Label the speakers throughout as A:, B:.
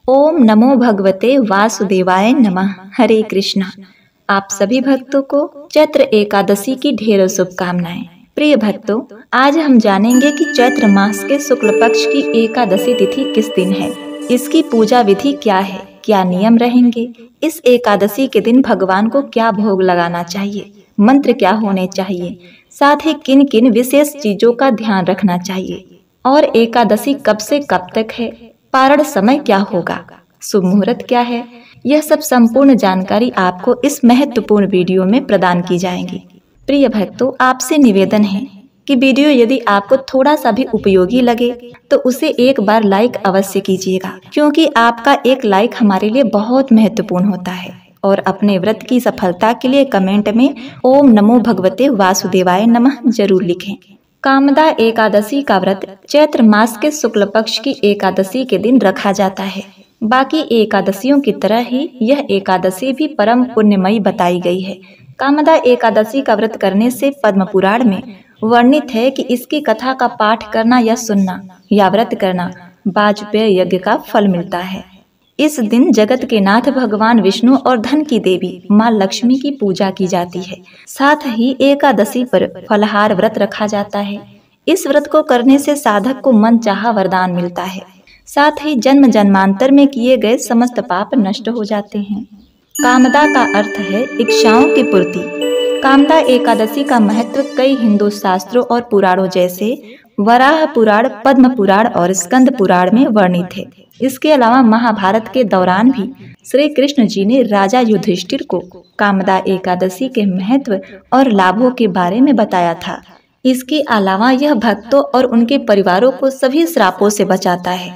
A: ओम नमो भगवते वासुदेवाय नमः। हरे कृष्णा। आप सभी भक्तों को चैत्र एकादशी की ढेरों शुभकामनाएं। प्रिय भक्तों, आज हम जानेंगे कि चैत्र मास के शुक्ल पक्ष की एकादशी तिथि किस दिन है, इसकी पूजा विधि क्या है, क्या नियम रहेंगे, इस एकादशी के दिन भगवान को क्या भोग लगाना चाहिए, मंत्र क्या होने चाहिए, साथ ही किन किन विशेष चीजों का ध्यान रखना चाहिए और एकादशी कब से कब तक है, पारण समय क्या होगा, शुभ मुहूर्त क्या है, यह सब संपूर्ण जानकारी आपको इस महत्वपूर्ण वीडियो में प्रदान की जाएगी। प्रिय भक्तों, आपसे निवेदन है कि वीडियो यदि आपको थोड़ा सा भी उपयोगी लगे तो उसे एक बार लाइक अवश्य कीजिएगा, क्योंकि आपका एक लाइक हमारे लिए बहुत महत्वपूर्ण होता है। और अपने व्रत की सफलता के लिए कमेंट में ओम नमो भगवते वासुदेवाय नमः जरूर लिखें। कामदा एकादशी का व्रत चैत्र मास के शुक्ल पक्ष की एकादशी के दिन रखा जाता है। बाकी एकादशियों की तरह ही यह एकादशी भी परम पुण्यमयी बताई गई है। कामदा एकादशी का व्रत करने से पद्म पुराण में वर्णित है कि इसकी कथा का पाठ करना या सुनना या व्रत करना वाजपेय यज्ञ का फल मिलता है। इस दिन जगत के नाथ भगवान विष्णु और धन की देवी माँ लक्ष्मी की पूजा की जाती है। साथ ही एकादशी पर फलाहार व्रत रखा जाता है। इस व्रत को करने से साधक को मन चाहा वरदान मिलता है। साथ ही जन्म जन्मांतर में किए गए समस्त पाप नष्ट हो जाते हैं। कामदा का अर्थ है इच्छाओं की पूर्ति। कामदा एकादशी का महत्व कई हिंदू शास्त्रों और पुराणों जैसे वराह पुराण, पद्म पुराण और स्कंद पुराण में वर्णित है। इसके अलावा महाभारत के दौरान भी श्री कृष्ण जी ने राजा युधिष्ठिर को कामदा एकादशी के महत्व और लाभों के बारे में बताया था। इसके अलावा यह भक्तों और उनके परिवारों को सभी श्रापों से बचाता है।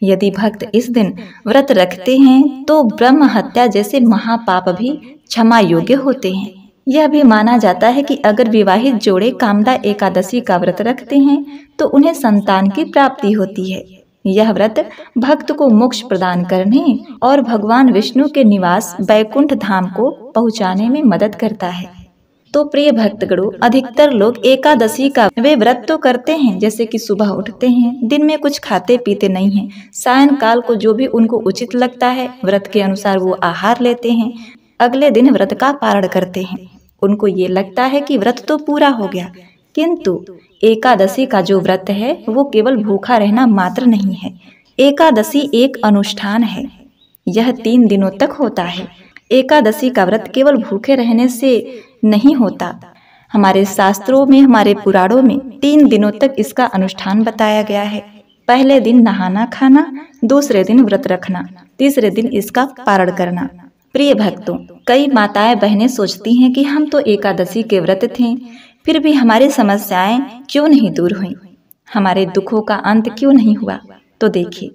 A: यदि भक्त इस दिन व्रत रखते हैं तो ब्रह्म हत्या जैसे महापाप भी क्षमा योग्य होते हैं। यह भी माना जाता है कि अगर विवाहित जोड़े कामदा एकादशी का व्रत रखते हैं तो उन्हें संतान की प्राप्ति होती है। यह व्रत भक्त को मोक्ष प्रदान करने और भगवान विष्णु के निवास बैकुंठ धाम को पहुंचाने में मदद करता है। तो प्रिय भक्तगणों, अधिकतर लोग एकादशी का वे व्रत तो करते हैं, जैसे कि सुबह उठते हैं, दिन में कुछ खाते पीते नहीं हैं, सायंकाल को जो भी उनको उचित लगता है व्रत के अनुसार वो आहार लेते हैं, अगले दिन व्रत का पारण करते हैं। उनको ये लगता है कि व्रत तो पूरा हो गया, किंतु एकादशी का जो व्रत है वो केवल भूखा रहना मात्र नहीं है। एकादशी एक अनुष्ठान है। यह 3 दिनों तक होता है। एकादशी का व्रत केवल भूखे रहने से नहीं होता। हमारे शास्त्रों में, हमारे पुराणों में 3 दिनों तक इसका अनुष्ठान बताया गया है। पहले दिन नहाना खाना, दूसरे दिन व्रत रखना, तीसरे दिन इसका पारण करना। प्रिय भक्तों, कई माताएं बहनें सोचती हैं कि हम तो एकादशी के व्रत थे, फिर भी हमारी समस्याएं क्यों नहीं दूर हुई, हमारे दुखों का अंत क्यों नहीं हुआ। तो देखिए,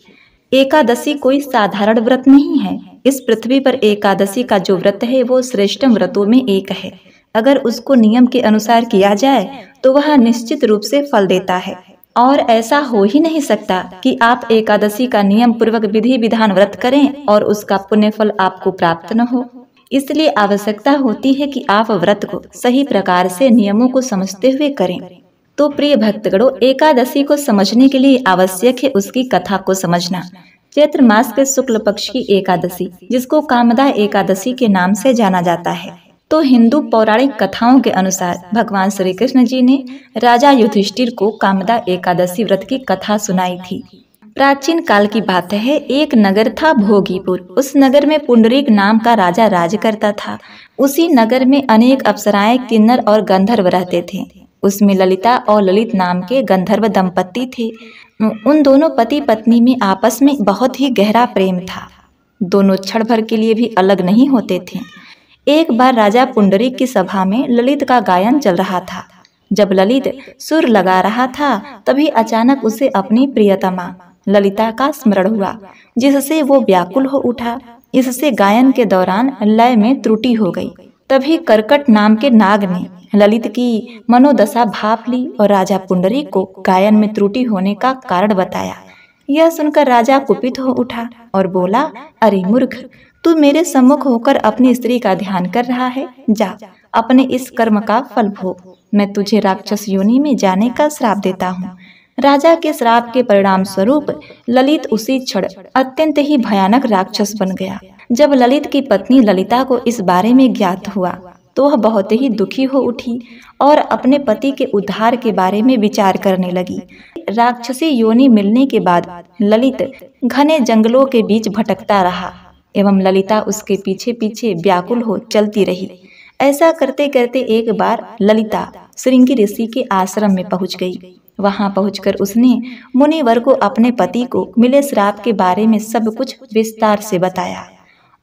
A: एकादशी कोई साधारण व्रत नहीं है। इस पृथ्वी पर एकादशी का जो व्रत है वो श्रेष्ठतम व्रतों में एक है। अगर उसको नियम के अनुसार किया जाए तो वह निश्चित रूप से फल देता है। और ऐसा हो ही नहीं सकता कि आप एकादशी का नियम पूर्वक विधि विधान व्रत करें और उसका पुण्य फल आपको प्राप्त न हो। इसलिए आवश्यकता होती है कि आप व्रत को सही प्रकार से नियमों को समझते हुए करें। तो प्रिय भक्तगणों, एकादशी को समझने के लिए आवश्यक है उसकी कथा को समझना। चैत्र मास के शुक्ल पक्ष की एकादशी, जिसको कामदा एकादशी के नाम से जाना जाता है, तो हिंदू पौराणिक कथाओं के अनुसार भगवान श्री कृष्ण जी ने राजा युधिष्ठिर को कामदा एकादशी व्रत की कथा सुनाई थी। प्राचीन काल की बात है, एक नगर था भोगीपुर। उस नगर में पुंडरीक नाम का राजा राज करता था। उसी नगर में अनेक अप्सराएं, किन्नर और गंधर्व रहते थे। उसमें ललिता और ललित नाम के गंधर्व दंपति थे। उन दोनों पति पत्नी में आपस में बहुत ही गहरा प्रेम था। दोनों क्षण भर के लिए भी अलग नहीं होते थे। एक बार राजा पुंडरीक की सभा में ललित का गायन चल रहा था। जब ललित सुर लगा रहा था तभी अचानक उसे अपनी प्रियतमा ललिता का स्मरण हुआ, जिससे वो व्याकुल हो उठा। इससे गायन के दौरान लय में त्रुटि हो गई। तभी कर्कट नाम के नाग ने ललित की मनोदशा भाप ली और राजा पुंडरीक को गायन में त्रुटि होने का कारण बताया। यह सुनकर राजा कुपित हो उठा और बोला, अरे मूर्ख, तू मेरे सम्मुख होकर अपनी स्त्री का ध्यान कर रहा है। जा, अपने इस कर्म का फल भोग। मैं तुझे राक्षस योनि में जाने का श्राप देता हूँ। राजा के श्राप के परिणाम स्वरूप ललित उसी क्षण अत्यंत ही भयानक राक्षस बन गया। जब ललित की पत्नी ललिता को इस बारे में ज्ञात हुआ तो वह बहुत ही दुखी हो उठी और अपने पति के उद्धार के बारे में विचार करने लगी। राक्षसी योनि मिलने के बाद ललित घने जंगलों के बीच भटकता रहा एवं ललिता उसके पीछे पीछे व्याकुल हो चलती रही। ऐसा करते करते एक बार ललिता श्रृंगी ऋषि के आश्रम में पहुंच गई। वहां पहुंचकर उसने मुनिवर को अपने पति को मिले श्राप के बारे में सब कुछ विस्तार से बताया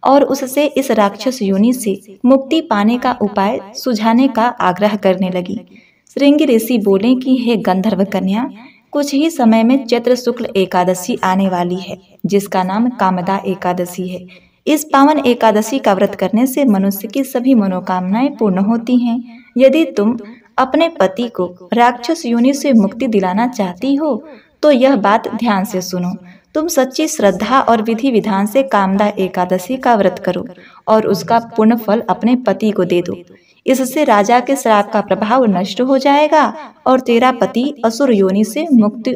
A: और उससे इस राक्षस योनि से मुक्ति पाने का उपाय सुझाने का आग्रह करने लगी। श्रृंगी ऋषि बोले कि हे गंधर्व कन्या, कुछ ही समय में चैत्र शुक्ल एकादशी आने वाली है जिसका नाम कामदा एकादशी है। इस पावन एकादशी का व्रत करने से मनुष्य की सभी मनोकामनाएं पूर्ण होती हैं। यदि तुम अपने पति को राक्षस योनि से मुक्ति दिलाना चाहती हो तो यह बात ध्यान से सुनो। तुम सच्ची श्रद्धा और विधि विधान से कामदा एकादशी का व्रत करो और उसका पुण्य फल अपने पति को दे दो। इससे राजा के श्राप का प्रभाव नष्ट हो जाएगा और तेरा पति असुर योनि से मुक्ति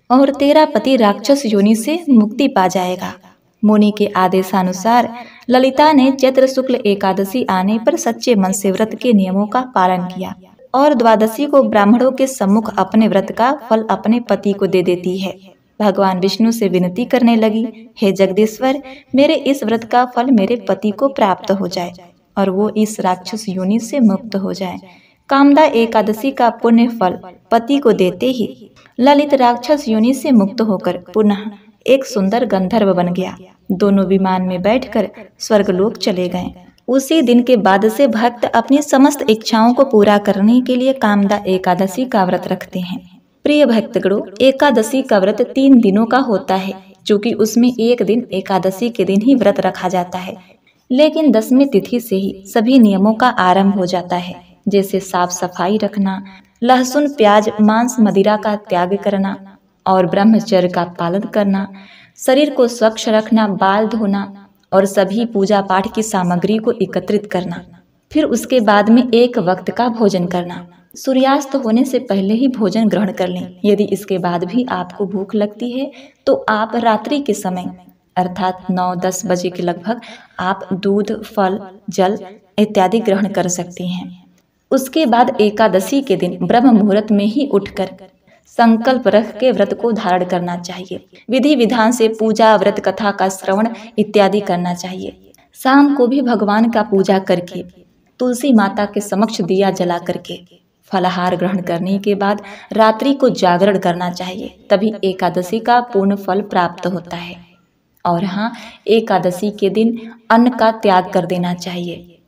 A: और तेरा पति राक्षस योनि से मुक्ति पा जाएगा। मुनि के आदेशानुसार ललिता ने चैत्र शुक्ल एकादशी आने पर सच्चे मन से व्रत के नियमों का पालन किया और द्वादशी को ब्राह्मणों के सम्मुख अपने व्रत का फल अपने पति को दे देती है। भगवान विष्णु से विनती करने लगी, हे जगदीश्वर, मेरे इस व्रत का फल मेरे पति को प्राप्त हो जाए और वो इस राक्षस योनि से मुक्त हो जाए। कामदा एकादशी का पुण्य फल पति को देते ही ललित राक्षस योनि से मुक्त होकर पुनः एक सुंदर गंधर्व बन गया। दोनों विमान में बैठकर स्वर्गलोक चले गए। उसी दिन के बाद से भक्त अपनी समस्त इच्छाओं को पूरा करने के लिए कामदा एकादशी का व्रत रखते हैं। प्रिय भक्तगणों, एकादशी का व्रत 3 दिनों का होता है, क्योंकि उसमें एक दिन एकादशी के दिन ही व्रत रखा जाता है। लेकिन 10वीं तिथि से ही सभी नियमों का आरंभ हो जाता है, जैसे साफ सफाई रखना, लहसुन प्याज मांस मदिरा का त्याग करना और ब्रह्मचर्य का पालन करना, शरीर को स्वच्छ रखना, बाल धोना और सभी पूजा पाठ की सामग्री को एकत्रित करना। फिर उसके बाद में एक वक्त का भोजन करना। सूर्यास्त होने से पहले ही भोजन ग्रहण कर लें। यदि इसके बाद भी आपको भूख लगती है तो आप रात्रि के समय अर्थात 9-10 बजे के लगभग आप दूध, फल, जल इत्यादि ग्रहण कर सकते हैं। उसके बाद एकादशी के दिन ब्रह्म मुहूर्त में ही उठकर संकल्प रख के व्रत को धारण करना चाहिए। विधि विधान से पूजा, व्रत कथा का श्रवण इत्यादि करना चाहिए। शाम को भी भगवान का पूजा करके तुलसी माता के समक्ष दिया जला करके फलाहार ग्रहण करने के बाद रात्रि को जागरण करना चाहिए, तभी एकादशी का पूर्ण फल प्राप्त होता है। और हाँ, एकादशी के दिन अन्न का त्याग कर देना चाहिए,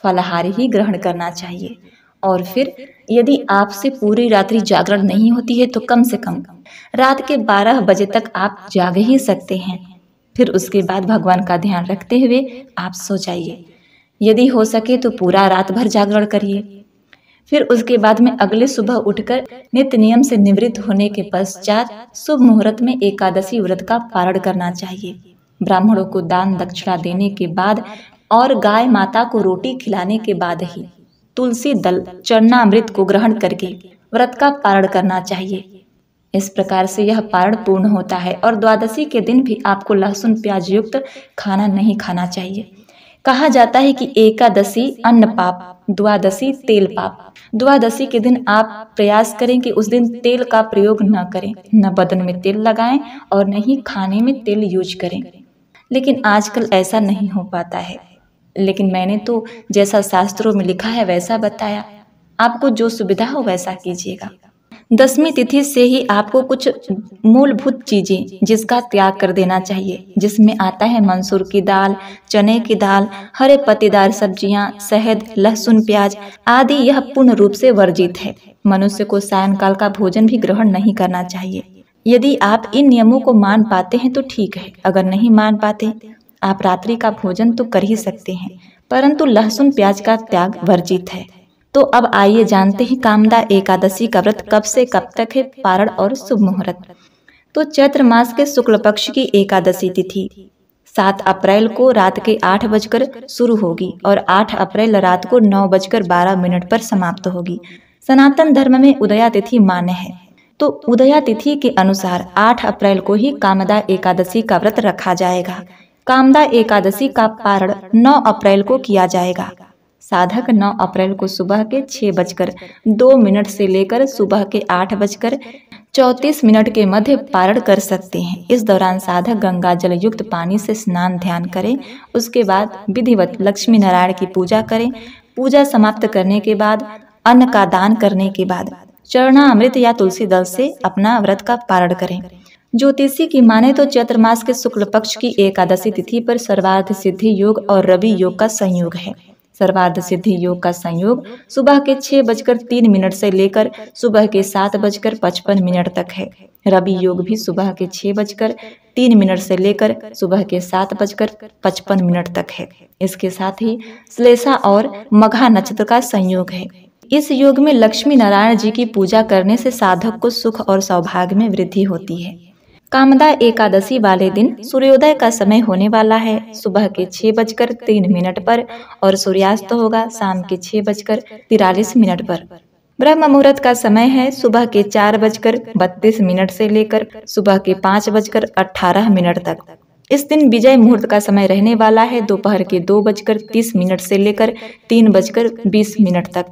A: फलाहार ही ग्रहण करना चाहिए। और फिर यदि आपसे पूरी रात्रि जागरण नहीं होती है तो कम से कम रात के 12 बजे तक आप जाग ही सकते हैं। फिर उसके बाद भगवान का ध्यान रखते हुए आप सो जाइए। यदि हो सके तो पूरा रात भर जागरण करिए। फिर उसके बाद में अगले सुबह उठकर नित्य नियम से निवृत्त होने के पश्चात शुभ मुहूर्त में एकादशी व्रत का पारण करना चाहिए। ब्राह्मणों को दान दक्षिणा देने के बाद और गाय माता को रोटी खिलाने के बाद ही तुलसी दल चरणामृत को ग्रहण करके व्रत का पारण करना चाहिए। इस प्रकार से यह पारण पूर्ण होता है। और द्वादशी के दिन भी आपको लहसुन प्याज युक्त खाना नहीं खाना चाहिए। कहा जाता है कि एकादशी अन्न पाप, द्वादशी तेल पाप। द्वादशी के दिन आप प्रयास करें कि उस दिन तेल का प्रयोग न करें, न बदन में तेल लगाएं और न ही खाने में तेल यूज करें। लेकिन आजकल ऐसा नहीं हो पाता है। लेकिन मैंने तो जैसा शास्त्रों में लिखा है वैसा बताया। आपको जो सुविधा हो वैसा कीजिएगा। 10वीं तिथि से ही आपको कुछ मूलभूत चीजें जिसका त्याग कर देना चाहिए, जिसमें आता है मसूर की दाल, चने की दाल, हरे पत्तेदार सब्जियां, शहद, लहसुन प्याज आदि। यह पूर्ण रूप से वर्जित है। मनुष्य को सायंकाल का भोजन भी ग्रहण नहीं करना चाहिए। यदि आप इन नियमों को मान पाते हैं तो ठीक है, अगर नहीं मान पाते आप रात्रि का भोजन तो कर ही सकते हैं, परंतु लहसुन प्याज का त्याग वर्जित है। तो अब आइए जानते हैं कामदा एकादशी का व्रत कब से कब तक है, पारण और शुभ मुहूर्त। तो चैत्र मास के शुक्ल पक्ष की एकादशी तिथि 7 अप्रैल को रात के 8 बजकर शुरू होगी और 8 अप्रैल रात को 9 बजकर 12 मिनट पर समाप्त होगी। सनातन धर्म में उदया तिथि मान्य है। तो उदया तिथि के अनुसार 8 अप्रैल को ही कामदा एकादशी का व्रत रखा जाएगा। कामदा एकादशी का पारण 9 अप्रैल को किया जाएगा। साधक 9 अप्रैल को सुबह के 6:02 से लेकर सुबह के 8:34 के मध्य पारण कर सकते हैं। इस दौरान साधक गंगा जल युक्त पानी से स्नान ध्यान करें। उसके बाद विधिवत लक्ष्मी नारायण की पूजा करें। पूजा समाप्त करने के बाद अन्न का दान करने के बाद चरणामृत या तुलसी दल से अपना व्रत का पारण करें। ज्योतिषी की माने तो चैत्र मास के शुक्ल पक्ष की एकादशी तिथि पर सर्वार्थ सिद्धि योग और रवि योग का संयोग है। सर्वार्थ सिद्धि योग का संयोग सुबह के 6:03 से लेकर सुबह के 7:55 तक है। रवि योग भी सुबह के 6:03 से लेकर सुबह के 7:55 तक है। इसके साथ ही श्लेषा और मघा नक्षत्र का संयोग है। इस योग में लक्ष्मी नारायण जी की पूजा करने से साधक को सुख और सौभाग्य में वृद्धि होती है। कामदा एकादशी वाले दिन सूर्योदय का समय होने वाला है सुबह के 6:03 पर और सूर्यास्त होगा शाम के 6:43 पर। ब्रह्म मुहूर्त का समय है सुबह के 4:32 से लेकर सुबह के 5:18 तक। इस दिन विजय मुहूर्त का समय रहने वाला है दोपहर के 2:30 से लेकर 3:20 तक।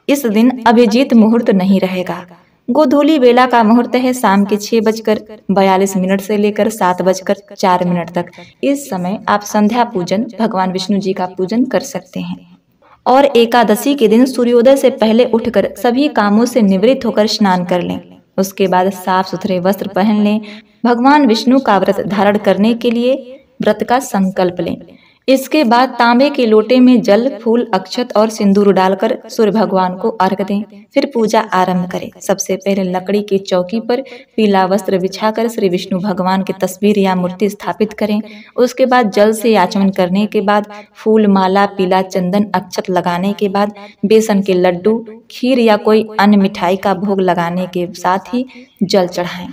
A: इस दिन अभिजीत मुहूर्त नहीं रहेगा। गोधूली बेला का मुहूर्त है शाम के 6:42 से लेकर 7:04 तक। इस समय आप संध्या पूजन भगवान विष्णु जी का पूजन कर सकते हैं। और एकादशी के दिन सूर्योदय से पहले उठकर सभी कामों से निवृत्त होकर स्नान कर लें। उसके बाद साफ सुथरे वस्त्र पहन लें। भगवान विष्णु का व्रत धारण करने के लिए व्रत का संकल्प लें। इसके बाद तांबे के लोटे में जल, फूल, अक्षत और सिंदूर डालकर सूर्य भगवान को अर्घ दें। फिर पूजा आरंभ करें। सबसे पहले लकड़ी की चौकी पर पीला वस्त्र बिछाकर श्री विष्णु भगवान की तस्वीर या मूर्ति स्थापित करें। उसके बाद जल से आचमन करने के बाद फूल, माला, पीला चंदन, अक्षत लगाने के बाद बेसन के लड्डू, खीर या कोई अन्य मिठाई का भोग लगाने के साथ ही जल चढ़ाएं।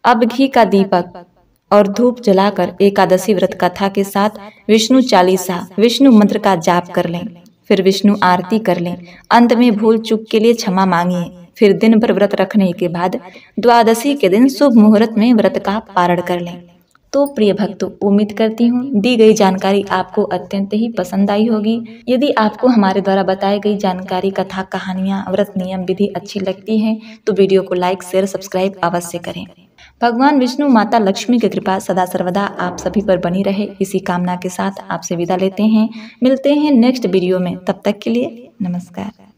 A: अब घी का दीपक और धूप जलाकर एकादशी व्रत कथा के साथ विष्णु चालीसा, विष्णु मंत्र का जाप कर लें। फिर विष्णु आरती कर लें। अंत में भूल चूक के लिए क्षमा मांगिए। फिर दिन भर व्रत रखने के बाद द्वादशी के दिन शुभ मुहूर्त में व्रत का पारण कर लें। तो प्रिय भक्तों, उम्मीद करती हूँ दी गई जानकारी आपको अत्यंत ही पसंद आई होगी। यदि आपको हमारे द्वारा बताई गई जानकारी, कथा, कहानियाँ, व्रत, नियम, विधि अच्छी लगती हैं तो वीडियो को लाइक, शेयर, सब्सक्राइब अवश्य करें। भगवान विष्णु, माता लक्ष्मी की कृपा सदा सर्वदा आप सभी पर बनी रहे, इसी कामना के साथ आपसे विदा लेते हैं। मिलते हैं नेक्स्ट वीडियो में। तब तक के लिए नमस्कार।